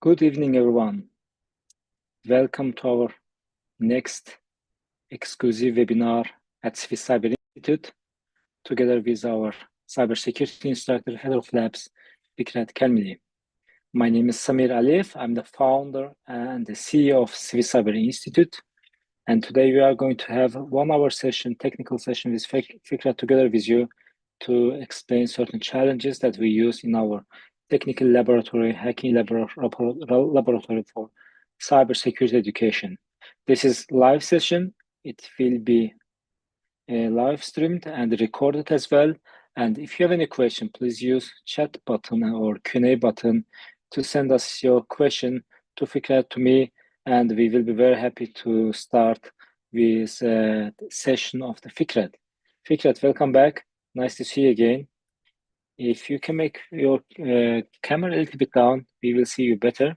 Good evening, everyone. Welcome to our next exclusive webinar at Swiss Cyber Institute, together with our cybersecurity instructor, head of labs, Fikret Kelmili. My name is Samir Aliyev. I'm the founder and the CEO of Swiss Cyber Institute. And today we are going to have a 1 hour session, technical session with Fikret together with you to explain certain challenges that we use in our technical laboratory, hacking laboratory for cybersecurity education. This is live session. It will be live streamed and recorded as well. And if you have any question, please use chat button or Q&A button to send us your question to Fikret, to me, and we will be very happy to start with the session of the Fikret. Fikret, welcome back. Nice to see you again. If you can make your camera a little bit down, we will see you better.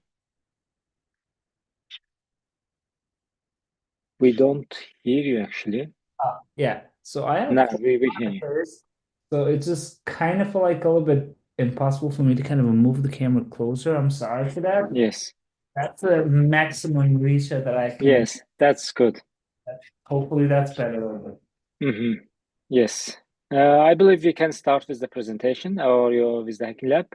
We don't hear you actually. Yeah, so I have No, we hear you. So it's just kind of like a little bit impossible for me to kind of move the camera closer. I'm sorry for that. Yes. That's the maximum reach that I can. Yes, that's good. Hopefully that's better. Yes. I believe we can start with the presentation or with the Hacking Lab.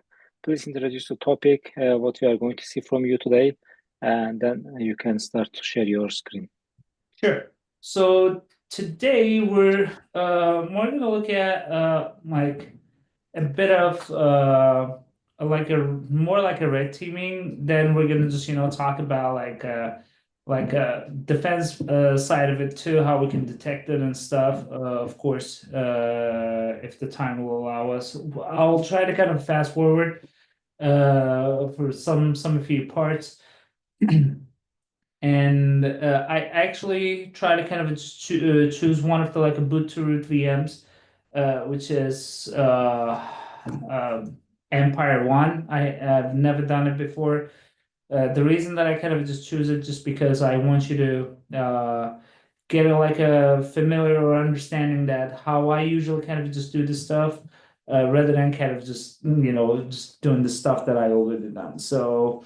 Please introduce the topic, what we are going to see from you today, and then you can start to share your screen. Sure. So today we're more going to look at like a bit of more like a red teaming. Then we're going to just talk about like defense side of it too, how we can detect it and stuff. Of course, if the time will allow us, I'll try to kind of fast forward for some a few parts. And I actually try to kind of choose one of the like a boot to root VMs, which is Empire One. I've never done it before. The reason that I kind of just choose it just because I want you to get a familiar understanding that how I usually kind of just do this stuff, rather than kind of just just doing the stuff that I already done. So.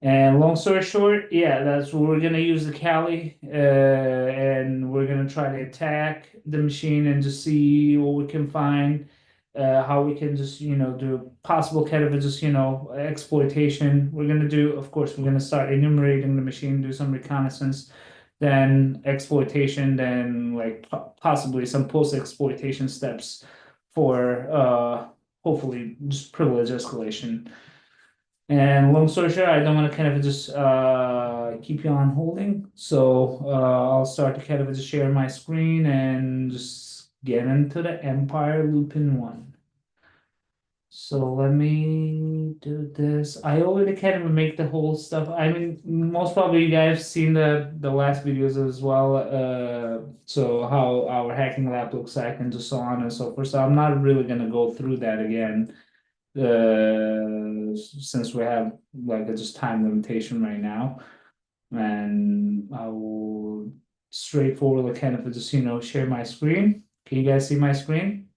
And long story short, yeah, that's what we're gonna use the Kali, and we're gonna try to attack the machine and just see what we can find, how we can just do possible kind of just exploitation. We're gonna do, of course, we're gonna start enumerating the machine, do some reconnaissance, then exploitation, then like possibly some post exploitation steps for hopefully just privilege escalation. And long story short, I don't want to kind of just keep you on holding. So I'll start to kind of just share my screen and just get into the Empire Lupin 1. So let me do this. I already kind of make the whole stuff. I mean, most probably you guys have seen the last videos as well. So how our hacking lab looks like and just so on and so forth. So I'm not really gonna go through that again. Since we have like a just time limitation right now, and I will straightforwardly kind of just share my screen. Can you guys see my screen?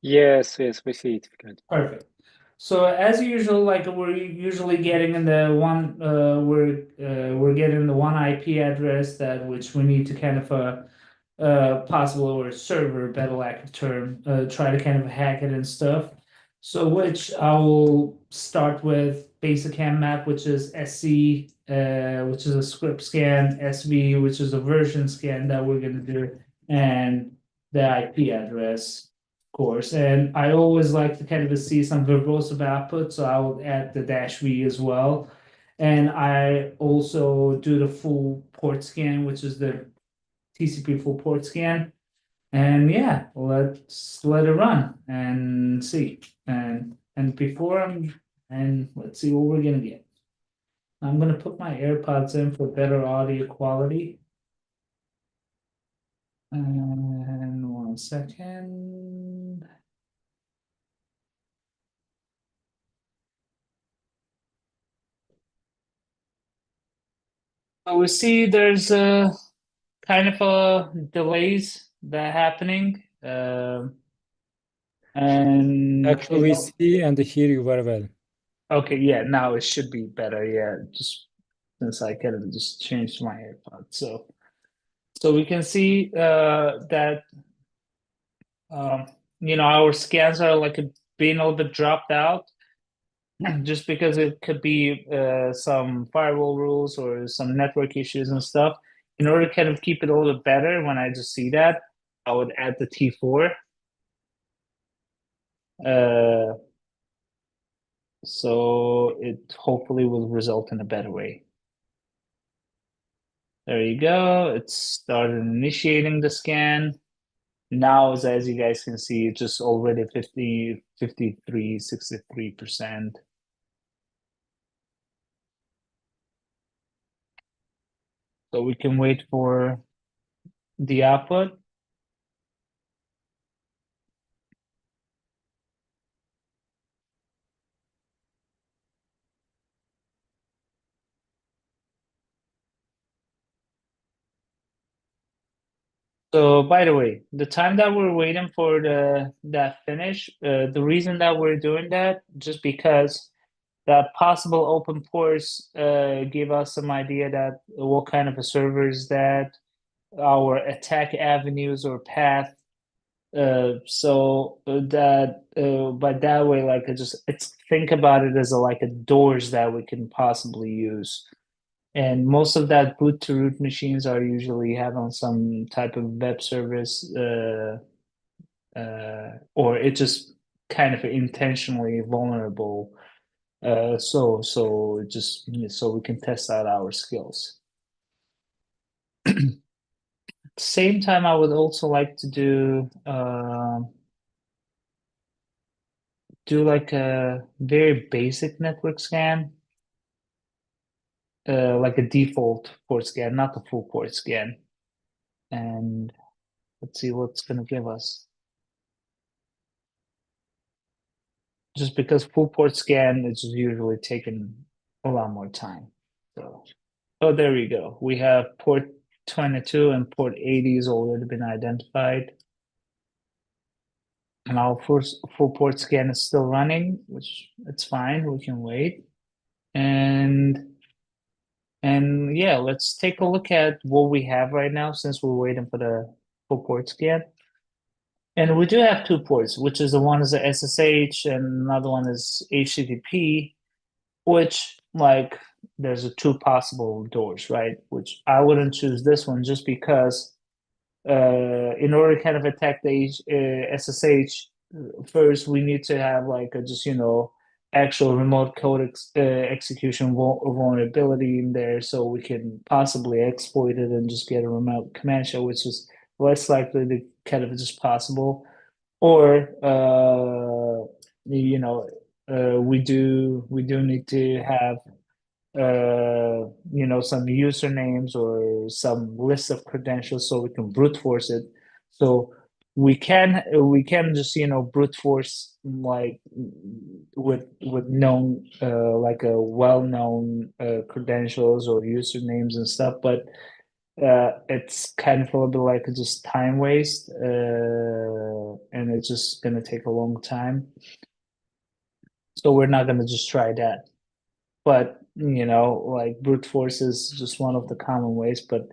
Yes, we see it. Good. Perfect. So as usual, like we're usually getting in the one, we're getting the one IP address that which we need to kind of possible or server, better lack of term, try to kind of hack it and stuff. So which I will start with basic ham map, which is SC, which is a script scan, SV, which is a version scan that we're going to do, and the IP address, of course. And I always like to kind of see some verbose output, so I will add the -v as well. And I also do the full port scan, which is the TCP full port scan. And yeah, let's let it run and see. And let's see what we're gonna get. I'm gonna put my AirPods in for better audio quality. And 1 second. So we see there's a kind of a delays that happening. And Actually, we see and hear you very well. Okay, yeah, now it should be better. Yeah, just since I kind of just changed my AirPod. So we can see that um, our scans are like being a little bit dropped out just because it could be some firewall rules or some network issues and stuff. In order to kind of keep it a little bit better, when I just see that, I would add the T4. Uh, so it hopefully will result in a better way. There you go. It started initiating the scan. Now, as you guys can see, it's just already 50, 53, 63%. So we can wait for the output. So by the way, the time that we're waiting for that finish, the reason that we're doing that, just because that possible open ports give us some idea that what kind of a server is that, our attack avenues or path. So that by that way, like it's think about it as like a doors that we can possibly use. And most of that boot to root machines are usually have on some type of web service, or it just kind of intentionally vulnerable. So just so we can test out our skills. Same time, I would also like to do like a very basic network scan, like a default port scan, not the full port scan. And let's see what's gonna give us. Just because full port scan is usually taking a lot more time. So, oh, there we go. We have port 22 and port 80 has already been identified. And our first full port scan is still running, which it's fine. We can wait. And yeah, let's take a look at what we have right now since we're waiting for the full port scan. And we do have two ports, which is the one is a SSH and another one is HTTP, which like there's a two possible doors, right? Which I wouldn't choose this one just because in order to kind of attack the SSH, first we need to have like a just actual remote code execution vulnerability in there, so we can possibly exploit it and just get a remote command shell, which is less likely to kind of just possible. Or we do need to have some usernames or some list of credentials so we can brute force it. So we can just brute force like with known like a well-known credentials or usernames and stuff, but it's kind of a little bit like just time waste, and it's just gonna take a long time. So we're not gonna just try that. But like brute force is just one of the common ways. But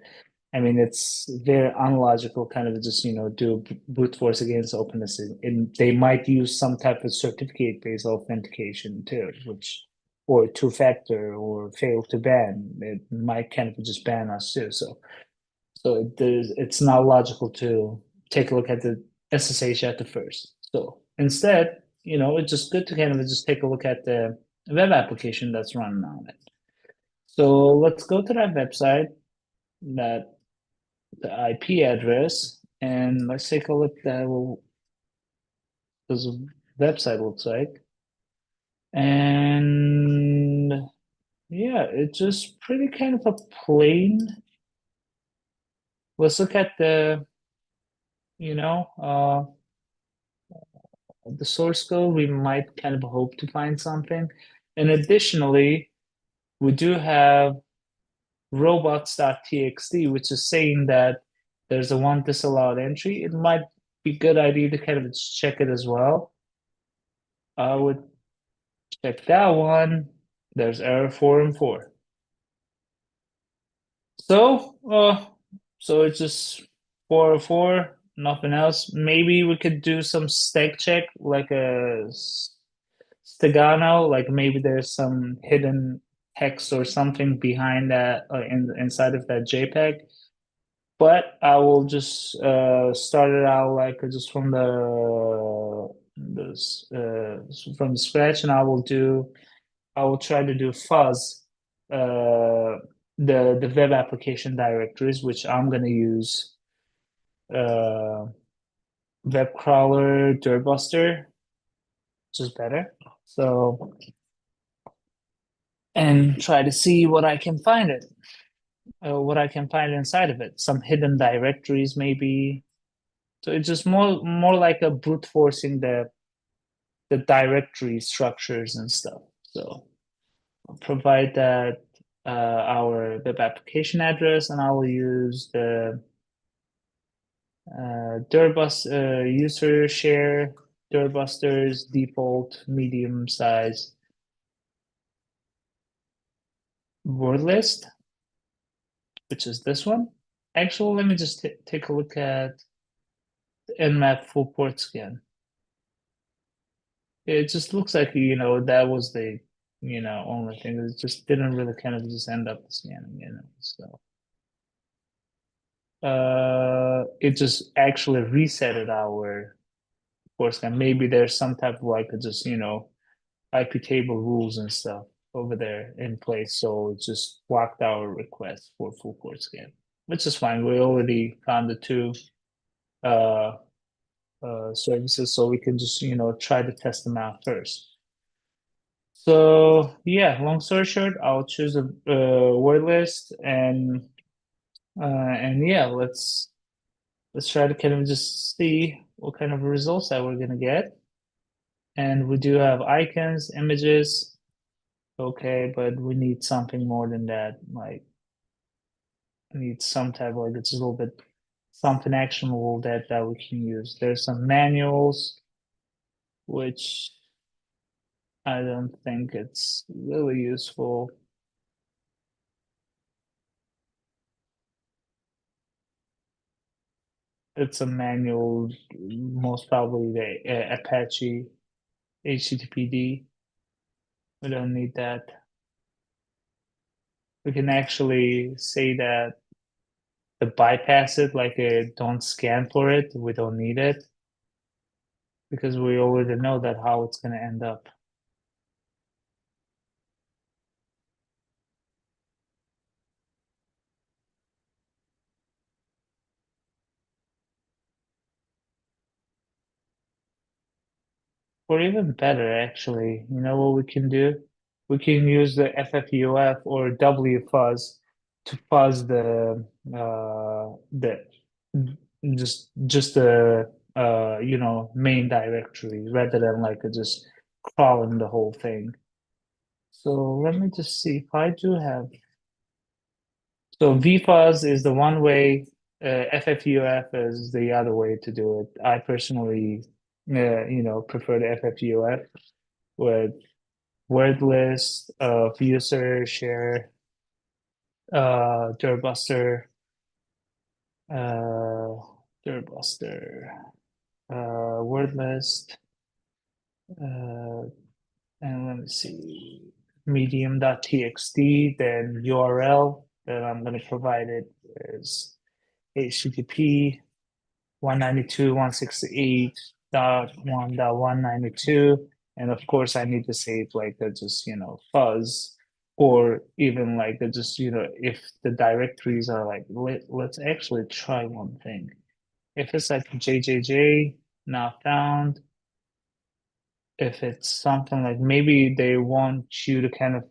I mean, it's very unlogical, kind of just do brute force against openness, and they might use some type of certificate-based authentication too, which or two-factor or fail to ban. It might kind of just ban us too. So it's not logical to take a look at the SSH at the first. So instead, it's just good to kind of just take a look at the web application that's running on it. So let's go to that website, that the IP address, and let's take a look at what this website looks like. And yeah, it's just pretty kind of a plain. Let's look at the source code. We might kind of hope to find something. And additionally, we do have robots.txt, which is saying that there's a one disallowed entry. It might be a good idea to kind of check it as well. I would Check that one. There's error 4 and 4. So it's just 4 or 4, nothing else. Maybe we could do some stack check, like a Stegano, like maybe there's some hidden text or something behind that, inside of that JPEG. But I will just start it out like just from from the scratch, and I will try to do fuzz the web application directories, which I'm gonna use uh, web crawler Dirtbuster, which is better. So, and try to see what I can find what I can find inside of it. Some hidden directories, maybe. So it's just more like a brute forcing the directory structures and stuff. So I'll provide that our web application address, and I will use the Dirbus user share Dirtbuster's default medium size word list, which is this one. Actually, let me just take a look at the Nmap full port scan. It just looks like, that was the, only thing. It just didn't really kind of just end up scanning, so. It just actually resetted our port scan. Maybe there's some type of like just, IP table rules and stuff over there in place. So it just blocked our request for full port scan, which is fine. We already found the two services, so we can just, try to test them out first. So yeah, long story short, I'll choose a word list, and yeah, let's try to kind of just see what kind of results that we're gonna get. And we do have icons, images, okay, but we need something more than that. Like, we need some type of like it's a little bit something actionable that we can use. There's some manuals, which I don't think it's really useful. It's a manual, most probably the Apache HTTPD. We don't need that. We can actually say that to bypass it, like don't scan for it. We don't need it because we already know that how it's going to end up. Or even better, actually, you know what we can do? We can use the FFUF or WFuzz to fuzz the just the main directory rather than like just crawling the whole thing. So let me just see if I do have. So VFuzz is the one way, FFUF is the other way to do it. I personally, prefer the FFUF with word list of user share, Dirtbuster, uh, Dirtbuster, word list, uh, and let me see, medium.txt, then URL that I'm going to provide it is HTTP 192.168.1.192. And of course, I need to say it like that, just, fuzz, or even like that, just, if the directories are like, let's actually try one thing. If it's like JJJ, not found, if it's something like maybe they want you to kind of,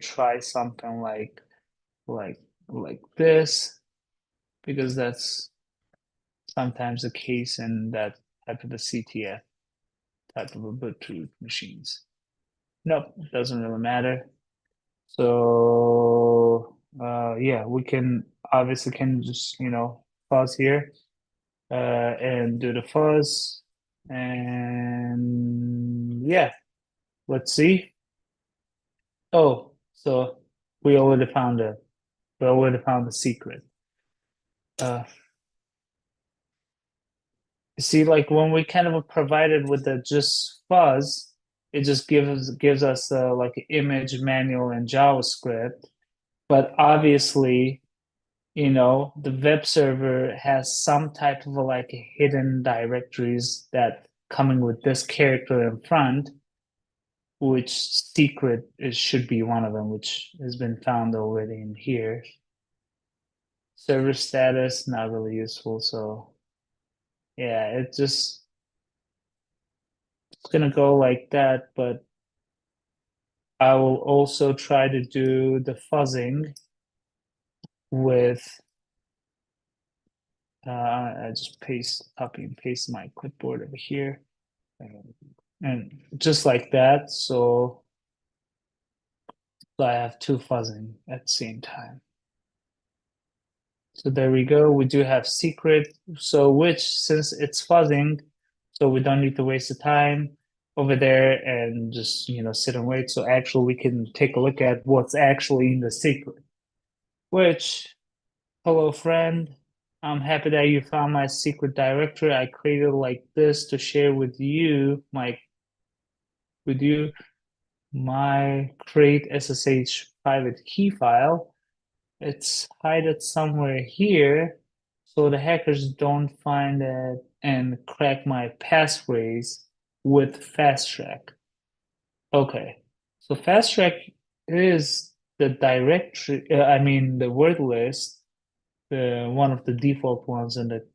try something like like this, because that's sometimes the case in that type of a CTF type of a boot machines. Nope, doesn't really matter. So yeah, we can obviously can just fuzz here and do the fuzz. And yeah, let's see. Oh, so we already found the secret. You see, like when we kind of provided with the just fuzz, it just gives us like an image manual in JavaScript. But obviously, you know, the web server has some type of like hidden directories that coming with this character in front, which secret is, should be one of them, which has been found already in here. Server status, not really useful. So yeah, it's gonna go like that, but I will also try to do the fuzzing with I just copy and paste my clipboard over here. And just like that, so I have two fuzzing at the same time. So there we go. We do have secret. So which, since it's fuzzing, so we don't need to waste the time over there and just, you know, sit and wait. So actually we can take a look at what's actually in the secret, which, hello friend, I'm happy that you found my secret directory. I created like this to share with you my create SSH private key file. It's hidden somewhere here so the hackers don't find it and crack my passphrase with fast track. Okay, so fast track is the directory, I mean the word list, one of the default ones in the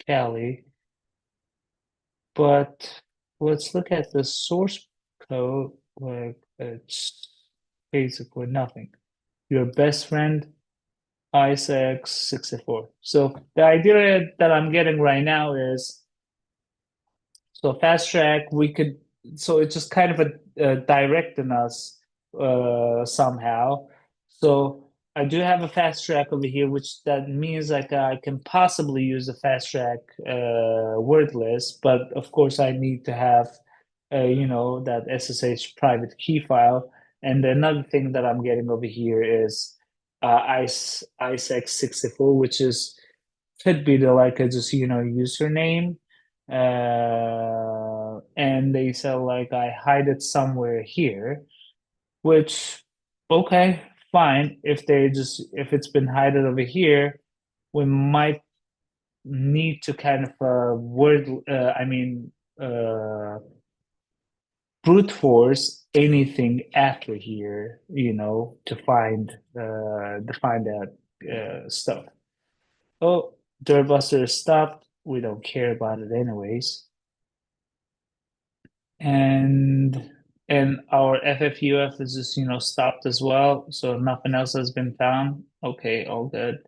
Kali. But let's look at the source code where it's basically nothing. Your best friend Isaac64. So the idea that I'm getting right now is, so fast track, we could, so it's just kind of directing us somehow. So I do have a fast track over here, which that means like I can possibly use a fast track word list, but of course I need to have you know, that SSH private key file. And another thing that I'm getting over here is ISEX64, which is could be the like a just you know username. And they said like I hide it somewhere here, which okay, fine. If they just if it's been hidden over here, we might need to kind of brute force anything after here, you know, to find that stuff. Oh, Dirtbuster stopped. We don't care about it anyways. And our FFUF is just, you know, stopped as well. So nothing else has been found. Okay, all good.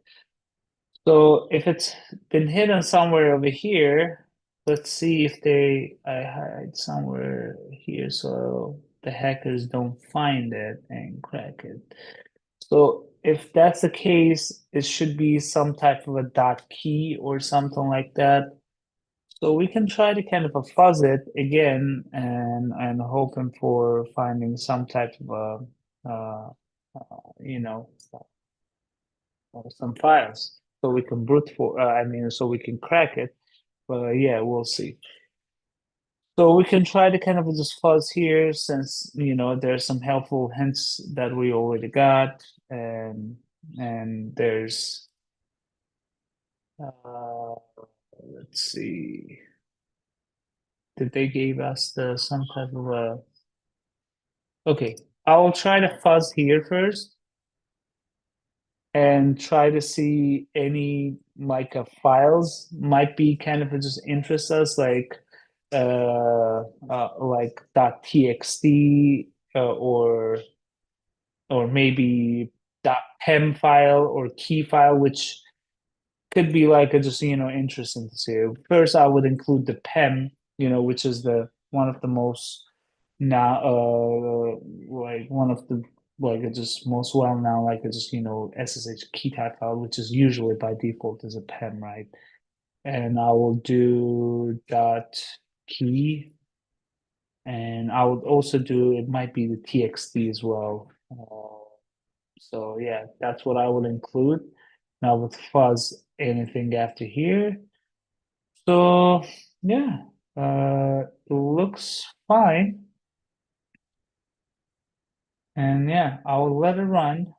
So if it's been hidden somewhere over here, let's see if I hide somewhere here so the hackers don't find it and crack it. So if that's the case, it should be some type of a dot key or something like that. So we can try to kind of fuzz it again and hoping for finding some type of you know, some files so we can so we can crack it. But yeah, we'll see. So we can try to kind of just fuzz here since you know there's some helpful hints that we already got, and there's let's see, did they give us the some type of a okay? I will try to fuzz here first and try to see any like files might be kind of just interest us like .txt or maybe .pem file or key file, which could be like a just you know interesting to see. First, I would include the pem, you know, which is the one of the most now like one of the like it's just most well known like it's just you know SSH key type file, which is usually by default is a pem, right? And I will do dot key. And I would also do, it might be the TXT as well. So yeah, that's what I would include. Now with fuzz, anything after here. So yeah, it looks fine. And yeah, I'll let it run.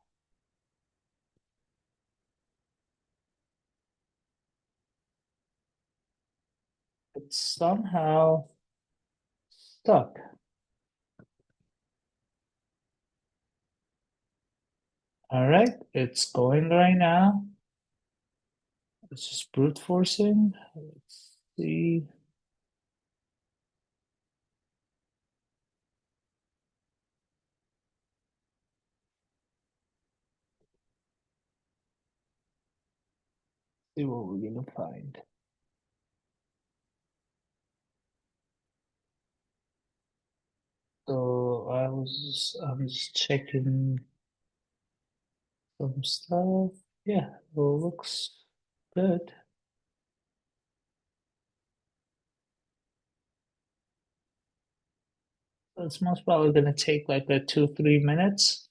It's somehow stuck. All right, it's going right now. It's just brute forcing. Let's see. See what we're gonna find. So I'm just checking some stuff. Yeah, it looks good. It's most probably gonna take like a 2-3 minutes.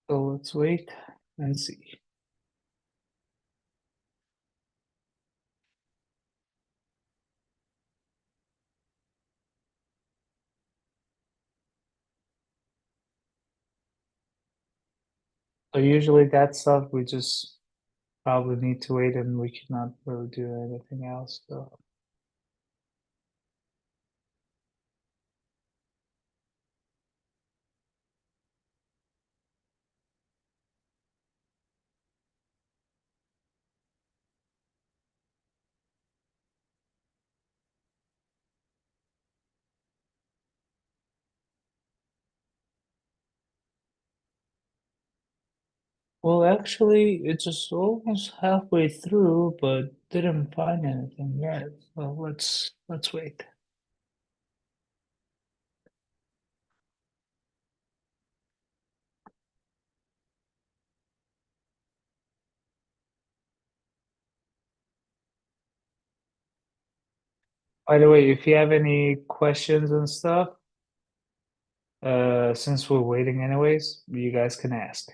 So let's wait and see. So usually that stuff we just probably need to wait and we cannot really do anything else. So well, actually, it's just almost halfway through, but didn't find anything yet. So let's wait. By the way, if you have any questions and stuff, since we're waiting anyways, you guys can ask.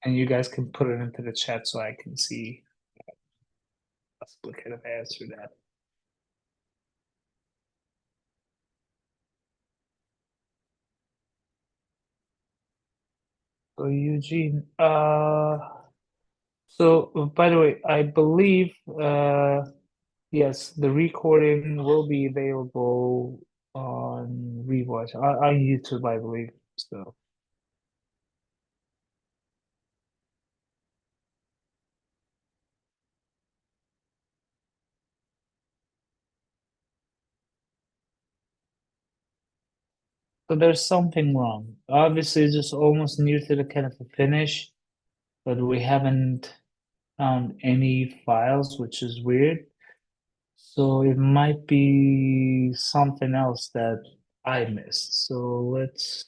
And you guys can put it into the chat so I can see possibly kind of answer that. So Eugene, so by the way, I believe yes, the recording will be available on Rewatch on YouTube, I believe. So so there's something wrong. Obviously, it's just almost near to the kind of the finish, but we haven't found any files, which is weird. So it might be something else that I missed. So let's.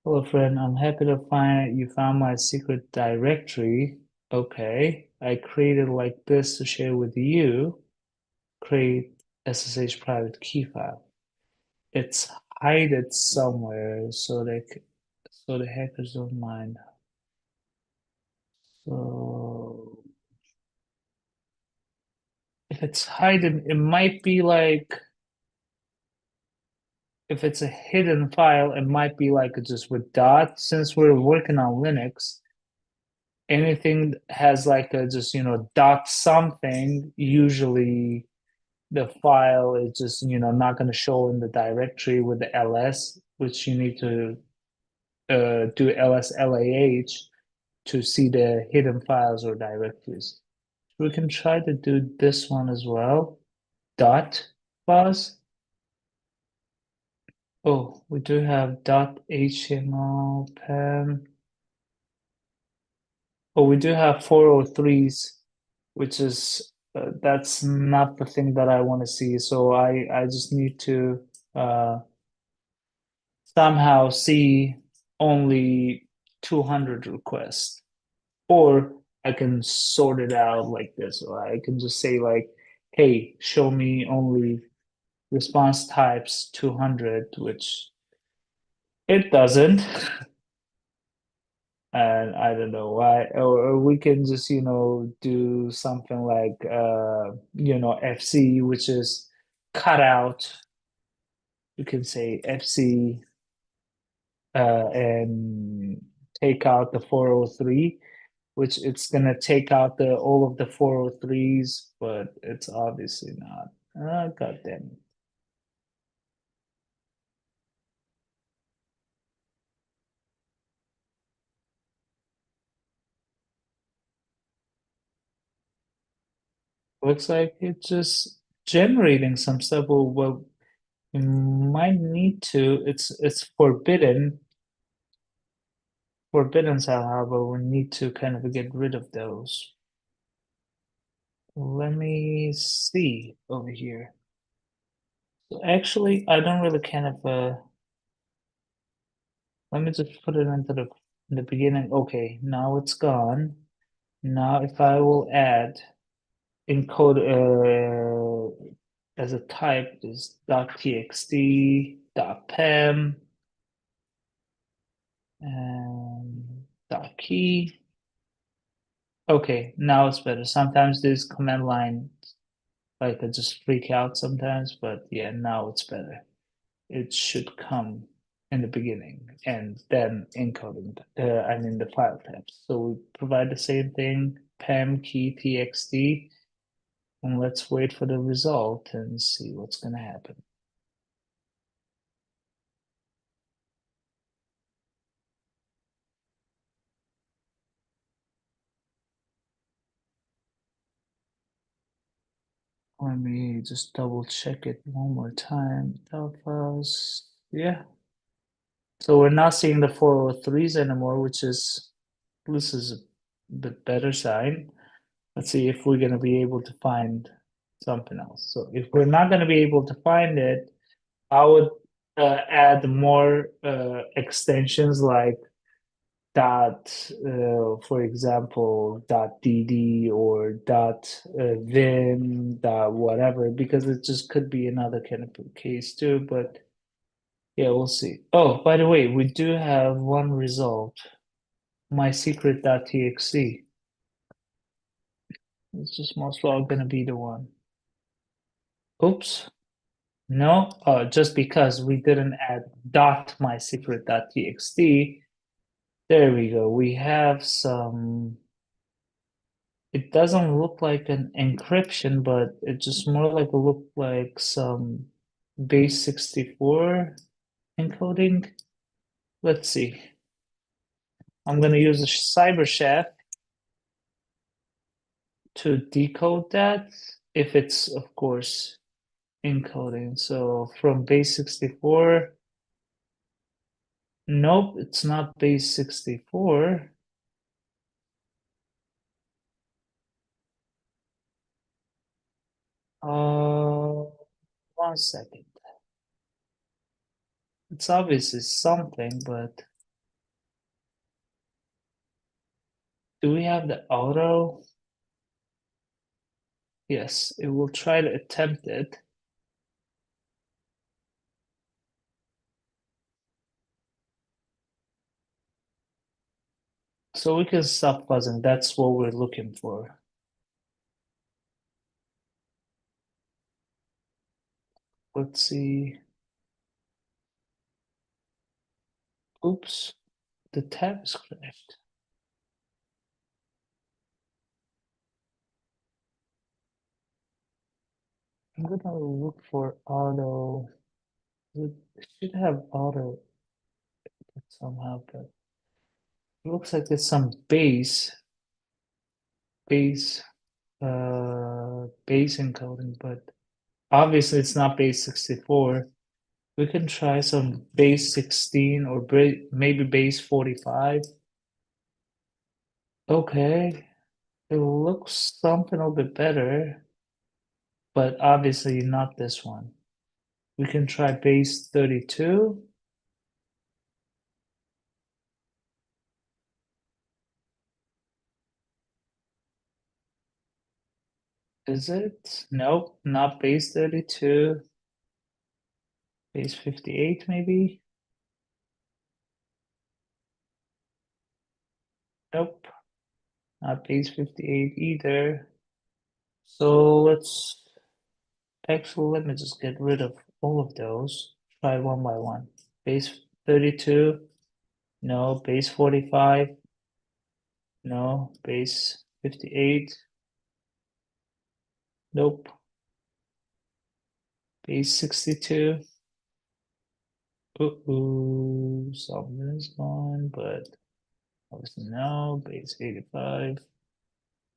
Hello, friend. I'm happy to find you found my secret directory. Okay, I created like this to share with you. Create SSH private key file. It's hide it somewhere so the hackers don't mind. So if it's hidden, it might be like if it's a hidden file, it might be like just with dot. Since we're working on Linux, anything has like a just dot something, usually the file is just not going to show in the directory with the ls, which you need to do ls lah to see the hidden files or directories. We can try to do this one as well. Dot fuzz. Oh, we do have dot HTML pen. Oh, we do have 403s, which is that's not the thing that I want to see. So I just need to somehow see only 200 requests, or I can sort it out like this, or I can just say like, hey, show me only response types 200, which it doesn't. And I don't know why, or we can just, do something like, FC, which is cut out. You can say FC and take out the 403, which it's gonna take out the all of the 403s, but it's obviously not. God damn it. Looks like it's just generating some stuff. Well, you might need to. It's forbidden somehow, but we need to kind of get rid of those. Let me see over here. So actually, I don't really kind of let me just put it into the beginning. Okay, now it's gone. Now if I will add encode as a type is .txt, .pem, and .key. Okay, now it's better. Sometimes this command line like I just freak out sometimes, but yeah, now it's better. It should come in the beginning and then encoding, I mean the file types. So we provide the same thing, pem key txt, and let's wait for the result and see what's gonna happen. Let me just double check it one more time. Alphas, yeah. So we're not seeing the 403s anymore, which is this is a bit better sign. Let's see if we're gonna be able to find something else. So if we're not gonna be able to find it, I would add more extensions like dot, for example, dot dd or dot vim, dot whatever, because it just could be another kind of case too. But yeah, we'll see. Oh, by the way, we do have one result. My secret.txt. It's just most well gonna be the one. Oops. No, just because we didn't add dot my secret.txt. There we go. We have some. It doesn't look like an encryption, but it just more like look like some base 64 encoding. Let's see. I'm gonna use a CyberChef to decode that if it's of course encoding. So from base 64. Nope, it's not base 64. Uh, 1 second. It's obviously something, but do we have the auto? Yes, it will try to attempt it. So we can stop buzzing. That's what we're looking for. Let's see. Oops, the tab is crashed. I'm gonna look for auto. It should have auto somehow, but it looks like there's some base. base encoding, but obviously it's not base 64. We can try some base 16 or maybe base 45. Okay, it looks something a little bit better, but obviously not this one. We can try base 32. Is it? Nope, not base 32. Base 58 maybe? Nope, not base 58 either. So let me just get rid of all of those. Try one by one. Base 32, no. Base 45, no. Base 58, nope. Base 62, ooh, something is gone, but obviously no. Base 85.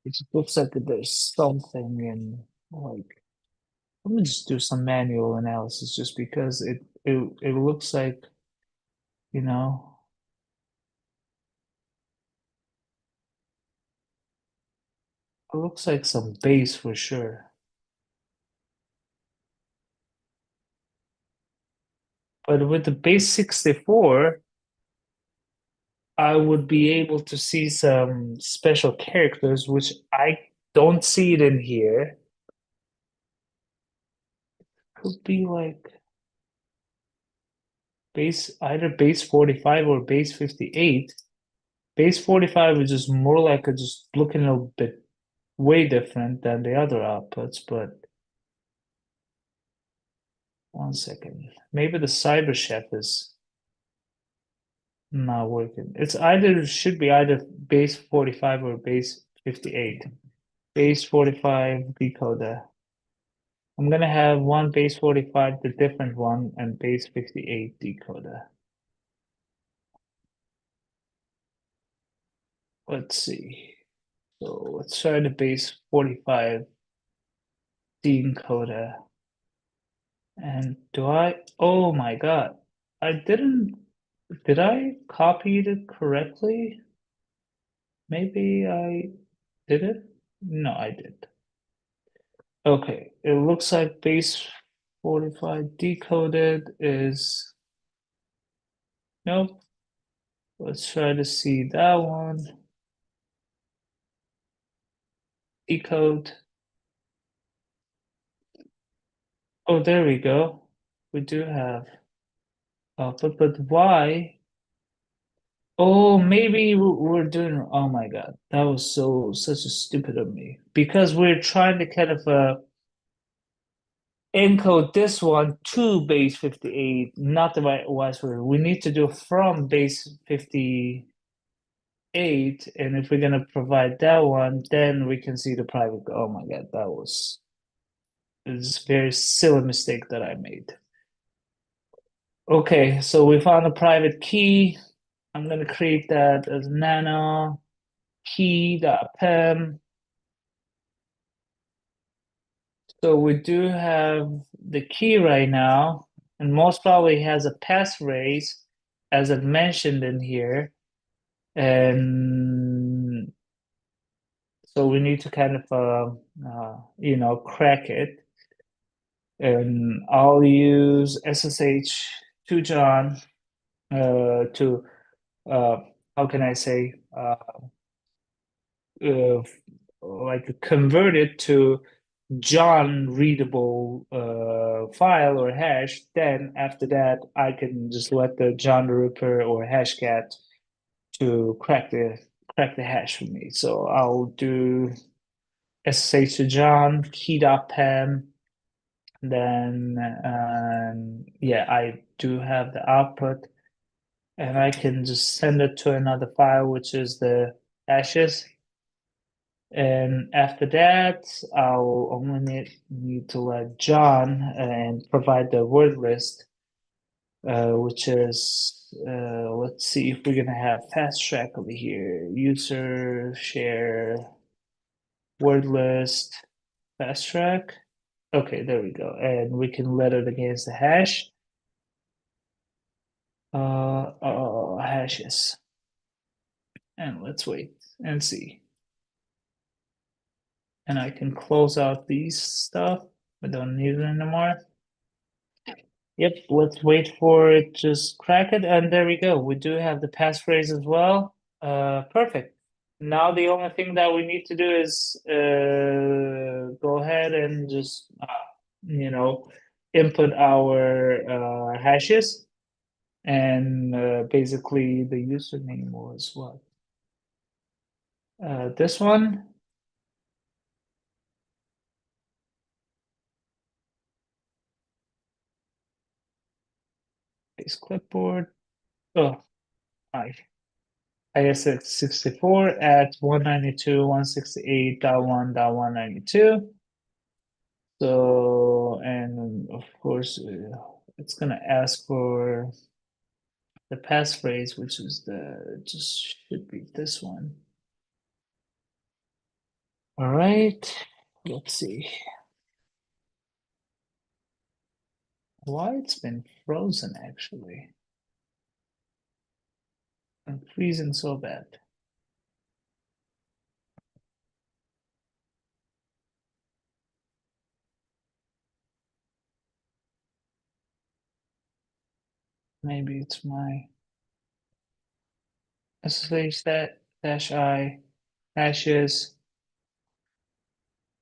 It just looks like that there's something in, like, let me just do some manual analysis just because it looks like, you know, it looks like some base for sure. But with the base 64, I would be able to see some special characters, which I don't see it in here. Could be like either base 45 or base 58. Base 45 is just more like just looking a bit way different than the other outputs, but one second. Maybe the Cyber Chef is not working. Should be either base 45 or base 58. Base 45 decoder. I'm gonna have one base 45, the different one, and base 58 decoder. Let's see. So let's try the base 45 decoder. And oh my God. Did I copy it correctly? Maybe I did it? No, I did. Okay, it looks like base 45 decoded is, nope. Let's try to see that one. Decode. Oh, there we go. We do have but why? Oh, maybe we're doing, oh my God, that was such a stupid of me. Because we're trying to kind of encode this one to base 58, not the right vice versa. We need to do from base 58, and if we're gonna provide that one, then we can see the private. Oh my God, that was a very silly mistake that I made. Okay, so we found a private key. I'm gonna create that as nano key.pem. So we do have the key right now, and most probably has a passphrase, as I've mentioned in here. And so we need to kind of, crack it. And I'll use SSH to John to, how can I say, uh, like convert it to John readable file or hash. Then after that, I can just let the John Ripper or Hashcat to crack the hash for me. So I'll do SSH to John key.pem. Then yeah, I do have the output, and I can just send it to another file, which is the hashes. And after that, I'll only need to let John and provide the word list, which is, let's see if we're gonna have fast track over here. User share. word list fast track. Okay, there we go. And we can let it against the hash. Hashes. And let's wait and see. And I can close out these stuff. I don't need it anymore. Yep, let's wait for it, just crack it, and there we go. We do have the passphrase as well. Perfect. Now the only thing that we need to do is go ahead and just you know, input our hashes, and basically the username was what? This one. Paste clipboard. Oh, hi. ISX64 at 192.168.1.192. So, and of course, it's gonna ask for the passphrase, which is just should be this one. All right, let's see. Why it's been frozen actually. I'm freezing so bad. Maybe it's my SSH that dash I hashes.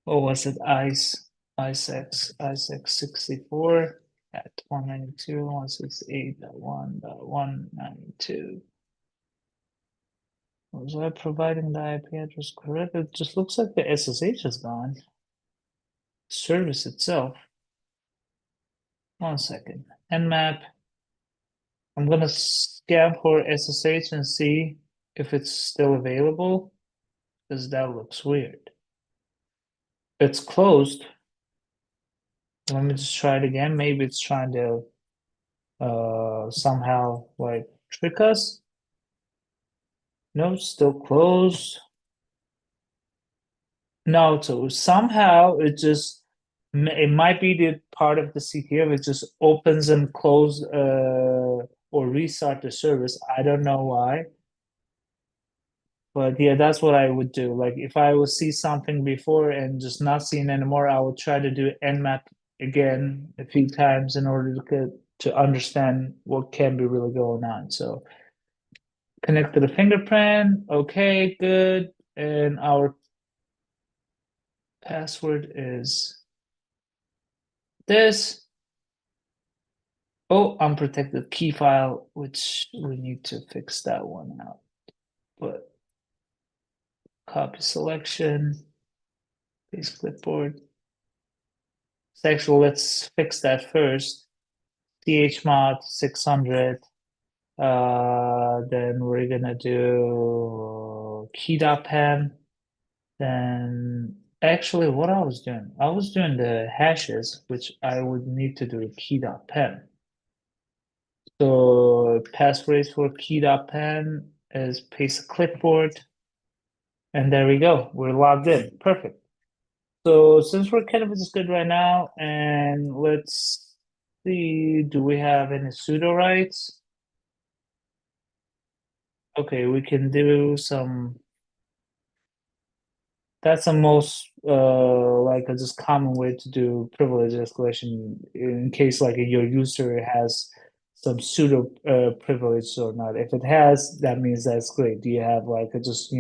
What was it? ISX 64 at 192.168.1.192. Was I providing the IP address correct? It just looks like the SSH is gone. Service itself. 1 second. Nmap. I'm gonna scan for SSH and see if it's still available, because that looks weird. It's closed. Let me just try it again. Maybe it's trying to somehow like trick us. No, still closed. No, so somehow it might be the part of the CTF. It just opens and close or restart the service. I don't know why. But yeah, that's what I would do. Like if I would see something before and just not seeing anymore, I would try to do Nmap again a few times in order to understand what can be really going on. So connect to the fingerprint. Okay, good. And our password is this. Oh, unprotected key file, which we need to fix that one out. But copy selection, paste clipboard. Actually, let's fix that first. chmod 600. Then we're gonna do key.pen. Then actually, what I was doing the hashes, which I would need to do key.pen. So passphrase for key.pen is paste clipboard. And there we go. We're logged in. Perfect. So since we're kind of just good right now, and let's see, do we have any sudo rights? Okay, we can do some. That's the most like a just common way to do privilege escalation in case like your user has some pseudo privilege or not. If it has, that means that's great. Do you have like a just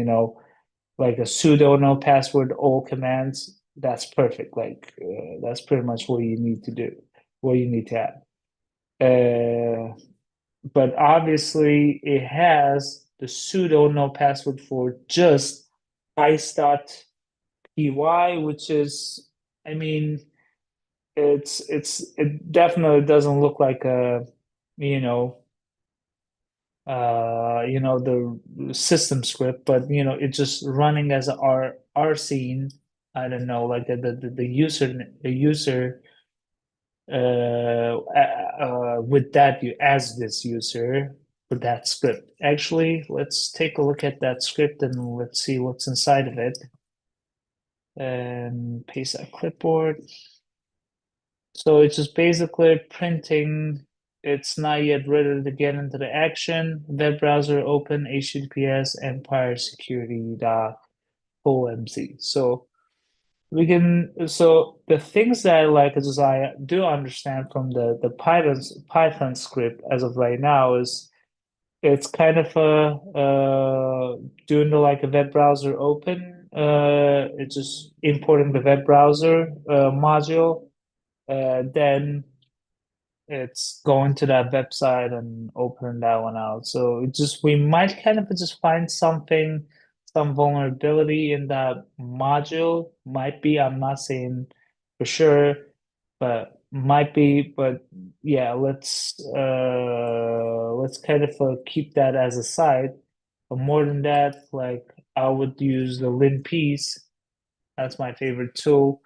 like a sudo no password all commands? That's perfect. Like that's pretty much what you need to do, what you need to have. But obviously it has the sudo no password for just ice.py, which is, I mean, it definitely doesn't look like a, the system script, but it's just running as a R scene. I don't know, like the user with that you as this user for that script. Actually, let's take a look at that script and let's see what's inside of it. and paste our clipboard. So it's just basically printing. It's not yet ready to get into the action. Web browser open HTTPS Empire Security.omc. So so the things that I like is I do understand from the Python script as of right now is it's kind of doing the like a web browser open. It's just importing the web browser module. Then it's going to that website and opening that one out. So it just we might kind of just find something, some vulnerability in that module. Might be, I'm not saying for sure, but might be. But yeah, let's kind of keep that as a side. But more than that, like I would use the linpiece. That's my favorite tool.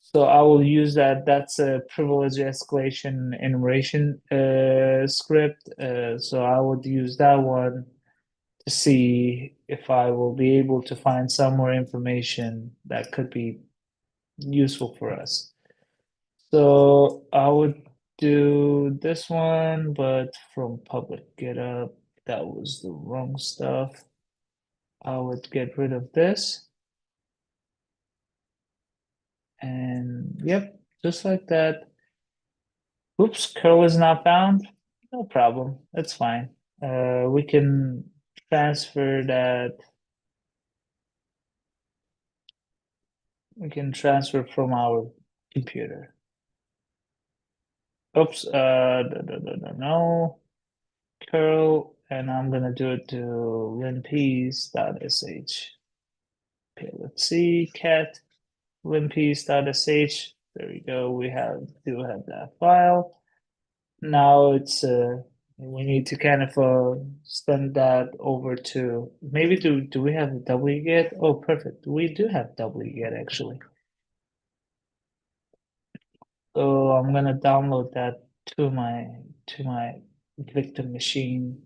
So I will use that. That's a privilege escalation enumeration script. So I would use that one to see if I will be able to find some more information that could be useful for us. So I would do this one, but from public GitHub, that was the wrong stuff. I would get rid of this. And yep, just like that. Oops, curl is not found. No problem. That's fine. We can transfer that. We can transfer from our computer. Oops, no. Curl, and I'm gonna do it to linpiece.sh. Okay, let's see, cat linpiece.sh. There we go. We do have that file. Now it's we need to kind of send that over to maybe do we have wget? Oh, perfect. We do have wget actually. So I'm gonna download that to my victim machine.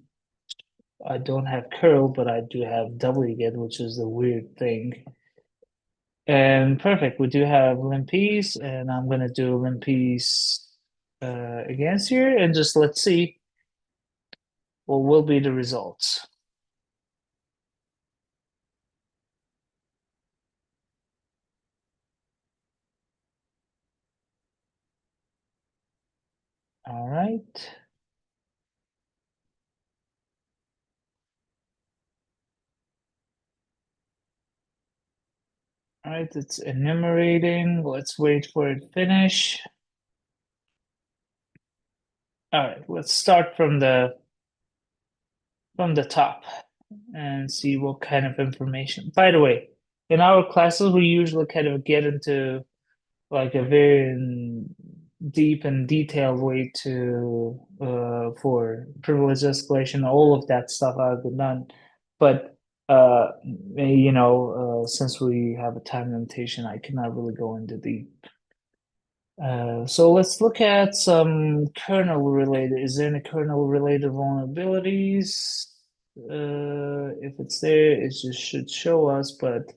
I don't have curl, but I do have wget, which is the weird thing. And perfect. We do have linpiece, and I'm gonna do linpiece against here, and just let's see what will be the results. All right. All right, it's enumerating. Let's wait for it to finish. All right, let's start from the top and see what kind of information. By the way, in our classes, we usually kind of get into like a very deep and detailed way to for privilege escalation, all of that stuff I've been done. But since we have a time limitation, I cannot really go into the so let's look at some kernel related. Is there any kernel related vulnerabilities? If it's there, it just should show us, but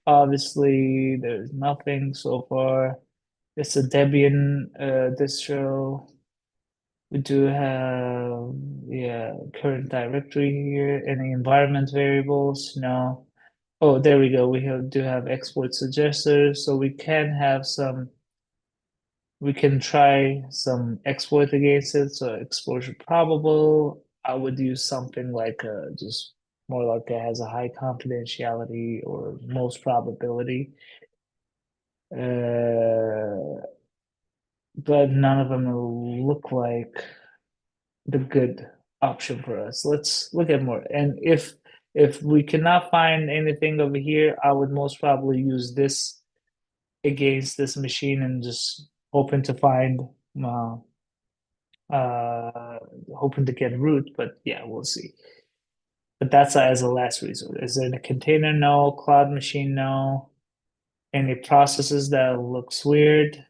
obviously there's nothing so far. It's a Debian distro. We do have, yeah, current directory here. Any environment variables? No. Oh, there we go. Do have exploit suggesters, so we can have some we can try some exploit against it. So exposure probable, I would use something like just more like it has a high confidentiality or most probability. But none of them look like the good option for us. Let's look at more. And if we cannot find anything over here, I would most probably use this against this machine and just hoping to find uh, hoping to get root, but yeah, we'll see. But that's as a last resort. Is there a container? No. Cloud machine? No. Any processes that looks weird?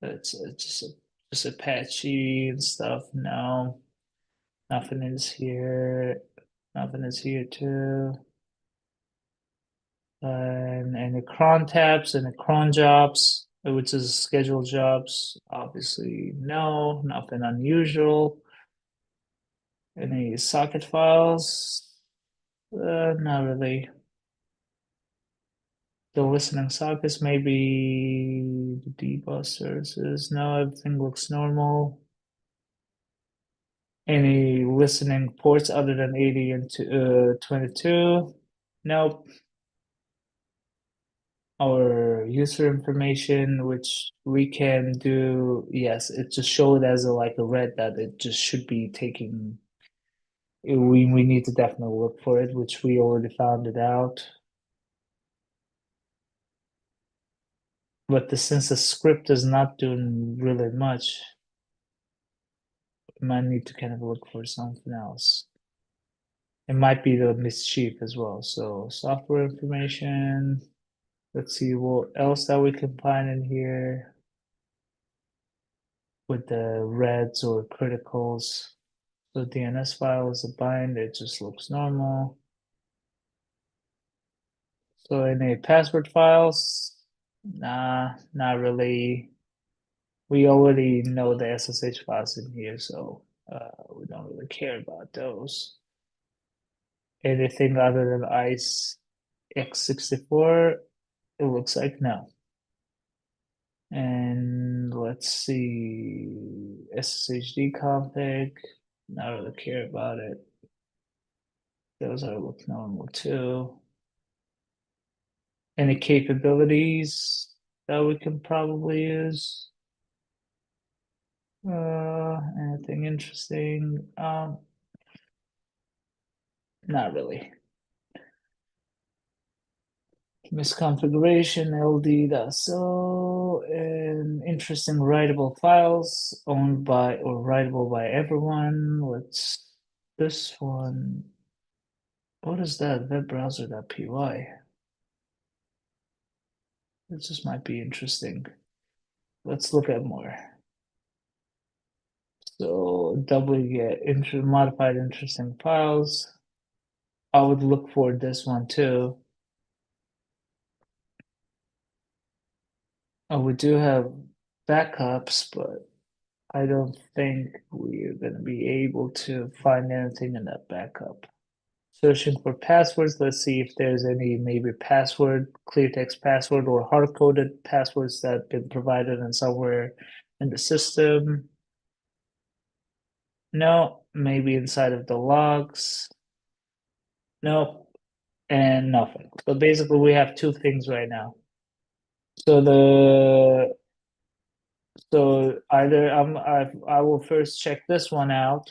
It's just Apache and stuff. No. Nothing is here. Nothing is here too. And any cron tabs and cron jobs, which is scheduled jobs. Obviously, no, nothing unusual. Any socket files? Not really. The listening sockets, maybe the debug services. No, everything looks normal. Any listening ports other than 80 and 22? Nope. Our user information, which we can do, yes, it just showed as like a red that it just should be taking. We need to definitely look for it, which we already found it out. But since the script is not doing really much, we might need to kind of look for something else. It might be the mischief as well. So software information. Let's see what else that we can find in here with the reds or criticals. So DNS file is a bind, it just looks normal. So any password files? Nah, not really. We already know the SSH files in here, so we don't really care about those. Anything other than ICE x64, it looks like no. And let's see, SSHD config, not really care about it. Those are look normal too. Any capabilities that we can probably use? Anything interesting? Not really. Misconfiguration, ld.so, and interesting writable files owned by or writable by everyone. Let's this one. What is that? Webbrowser.py. This just might be interesting. Let's look at more. So wget modified interesting files. I would look for this one too. Oh, we do have backups, but I don't think we're going to be able to find anything in that backup. Searching for passwords, let's see if there's any maybe password, clear text password, or hard-coded passwords that have been provided in somewhere in the system. No, maybe inside of the logs. No, and nothing. So basically, we have two things right now. So either I will first check this one out,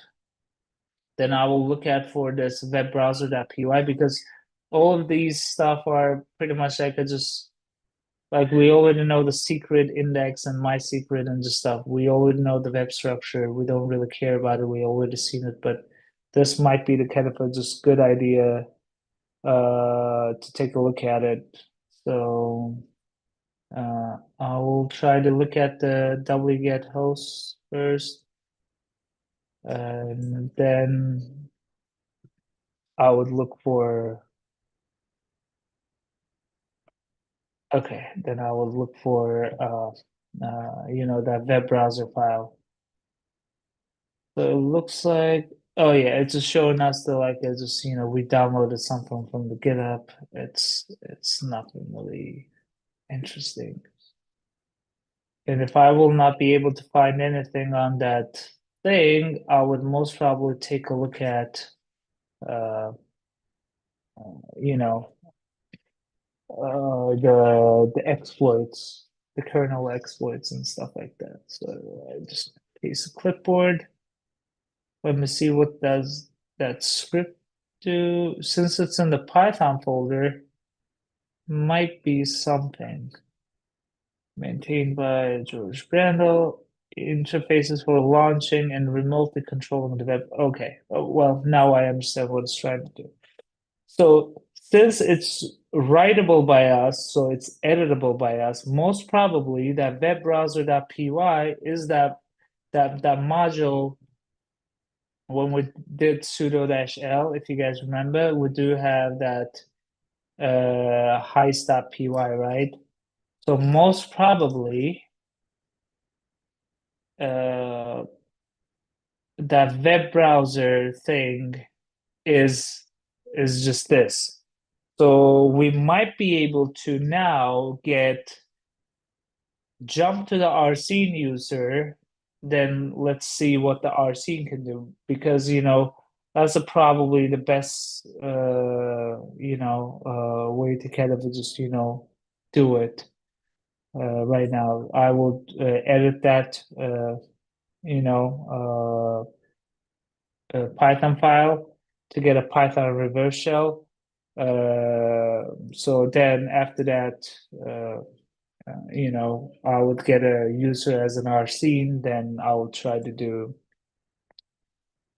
then I will look at for this webbrowser.py because all of these stuff are pretty much like we already know the secret index and my secret and just stuff. We already know the web structure. We don't really care about it. We already seen it, but this might be the kind of a just good idea to take a look at it. So I will try to look at the wget hosts first, and then I would look for. Okay, then I will look for that web browser file. So it looks like, oh yeah, it's just showing us the like it's just we downloaded something from the GitHub. It's nothing really interesting. And if I will not be able to find anything on that thing, I would most probably take a look at uh you know the exploits, the kernel exploits and stuff like that. So I just paste a clipboard. Let me see what does that script do. Since it's in the Python folder, might be something. Maintained by George Brandel. Interfaces for launching and remotely controlling the web. Okay, well, now I understand what it's trying to do. So since it's writable by us, so it's editable by us, most probably that webbrowser.py is that module when we did sudo -l, if you guys remember, we do have that heist.py, right? So most probably that web browser thing is just this. So we might be able to now jump to the RScene user, then let's see what the RScene can do, because that's probably the best way to kind of just do it right now. I will edit that Python file to get a Python reverse shell. So then after that, I would get a user as an RScene, then I will try to do,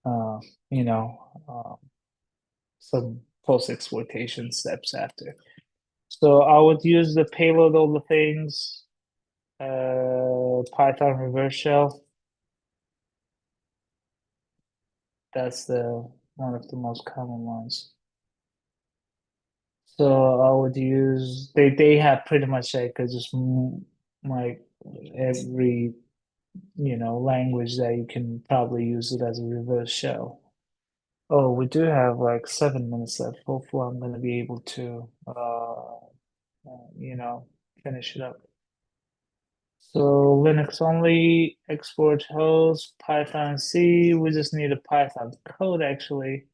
uh, you know, some post exploitation steps after. So I would use the payload, all the things, Python reverse shell. That's one of the most common ones. So I would use they have pretty much like just like every language that you can probably use it as a reverse shell. Oh, we do have like 7 minutes left. Hopefully, I'm going to be able to finish it up. So Linux only, export host, Python C. We just need a Python code actually.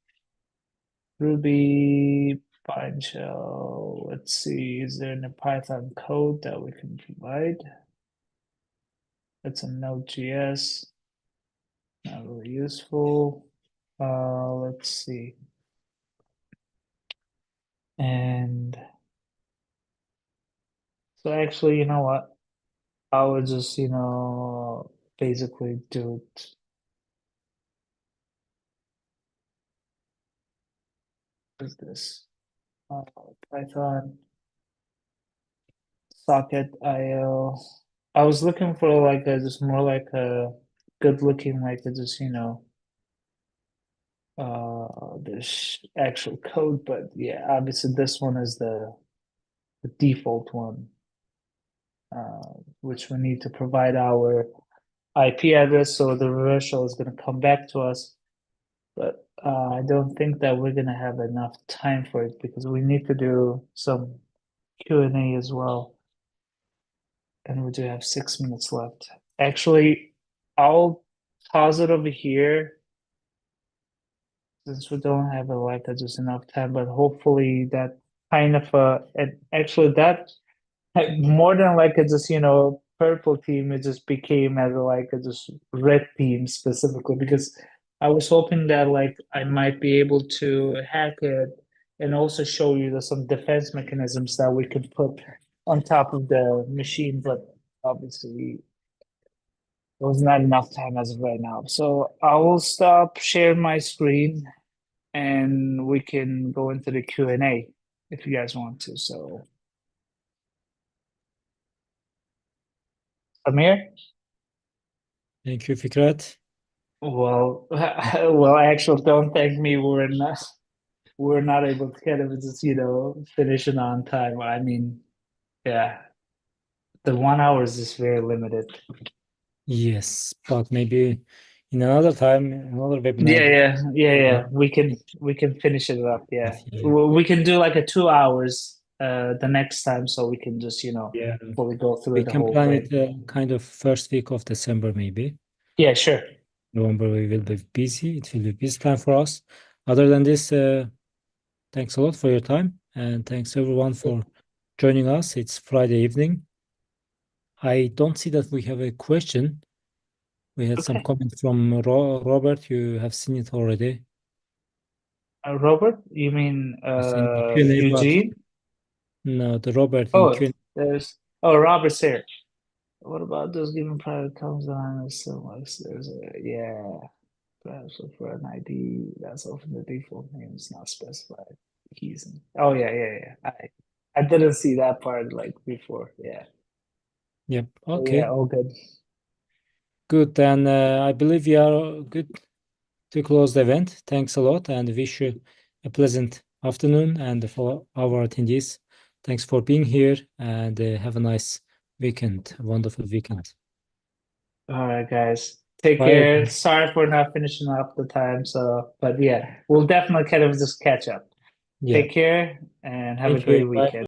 Ruby, Pine Shell. Let's see, is there any Python code that we can provide? It's a Node.js. Not really useful. Let's see. And so actually, you know what? I would just, basically do it. What is this? Python socket IO. I was looking for like just more like a good looking, like just, this actual code, but yeah, obviously this one is the default one, which we need to provide our IP address, so the reverse shell is going to come back to us. But I don't think that we're going to have enough time for it because we need to do some Q&A as well. And we do have 6 minutes left. Actually, I'll pause it over here since we don't have just enough time, but hopefully that kind of and actually that more than just purple team, it just became as a just red team specifically because I was hoping that I might be able to hack it and also show you some defense mechanisms that we could put on top of the machine, but obviously there was not enough time as of right now. So I will stop sharing my screen and we can go into the Q&A if you guys want to. So Amir? Thank you, Fikret. Well, well, actually, don't thank me. We're not able to kind of just finish it on time. I mean, yeah, the 1 hour is just very limited. Yes, but maybe in another time, another webinar. Yeah. We can finish it up. Yeah, we can do like a 2 hours the next time, so we can just Yeah, fully go through we the can whole plan thing. it kind of first week of December, maybe. Yeah, sure. November we will be busy. It will be busy time for us. Other than this, thanks a lot for your time and thanks everyone for joining us. It's Friday evening. I don't see that we have a question. We had some Okay. comment from Robert. You have seen it already. Robert, you mean It's in the Q&A, but Eugene? no, the Robert in Oh, Q&A. Robert's here. What about those given private comes on so much? There's perhaps for an ID that's often the default name is not specified. Keys. Oh yeah. I didn't see that part before. Yeah. Yep. Yeah, Okay. all good. Good. Then I believe we are good to close the event. Thanks a lot and wish you a pleasant afternoon, and for our attendees, thanks for being here, and have a nice weekend, a wonderful weekend. All right, guys. Take Bye. care. Sorry for not finishing up the time. But yeah, we'll definitely kind of just catch up. Yeah. Take care and have a Thank you. great Bye. weekend.